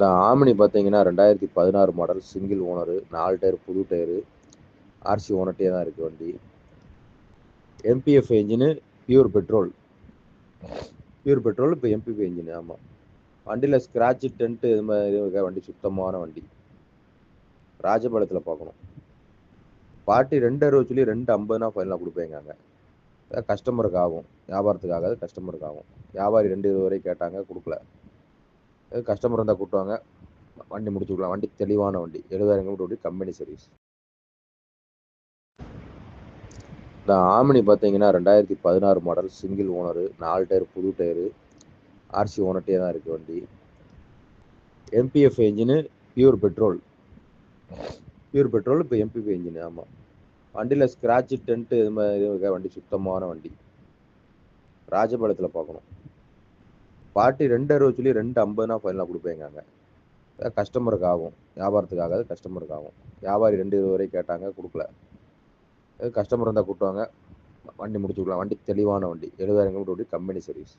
இந்த ஆமினி பார்த்தீங்கன்னா 2016 model single owner, 4 tyre புது டயரு, ஆர்சி ஓனர்ட்டே தான் இருக்குது வண்டி. MBF engine, pure petrol. இப்போ எம்பிஎஃப் என்ஜின். ஆமாம், வண்டியில் ஸ்க்ராட்சு டென்ட்டு இது மாதிரி வண்டி சுத்தமான வண்டி. ராஜபாளையத்தில் பார்க்கணும். பார்ட்டி 260 சொல்லி 250 ஃபைனலாக கொடுப்பேங்க. கஸ்டமருக்கு ஆகும், வியாபாரத்துக்கு ஆகாது, கஸ்டமருக்கு ஆகும். வியாபாரி 220 வரை கேட்டாங்க, கொடுக்கல. கஸ்டமர் இருந்தால் கூட்டுவாங்க, வண்டி முடிச்சுக்கலாம். வண்டி தெளிவான வண்டி, 70,000 கிலோமீட்டர் வண்டி, கம்பெனி சர்வீஸ். இந்த ஆமினி பார்த்தீங்கன்னா 2016 மாடல் சிங்கிள் ஓனரு, 4 டயர் புது டயரு, ஆர்சி ஓனர்ட்டே தான் இருக்குது வண்டி. MBF engine, pure petrol. இப்போ எம்பிஎஃப் என்ஜின். ஆமாம், வண்டியில் ஸ்க்ராட்சு டென்ட்டு இது மாதிரி வண்டி சுத்தமான வண்டி. ராஜபாளையத்தில் பார்க்கணும். பார்ட்டி 260 சொல்லி 250 ஃபைனலாக கொடுப்பேங்க. கஸ்டமருக்கு ஆகும், வியாபாரத்துக்கு ஆகாது, கஸ்டமருக்கு ஆகும். வியாபாரி 220 வரை கேட்டாங்க, கொடுக்கல. கஸ்டமர் இருந்தால் கூட்டுவாங்க, வண்டி முடிச்சுக்கலாம். வண்டி தெளிவான வண்டி, 70,000 கிலோமீட்டர் வண்டி, கம்பெனி சர்வீஸ்.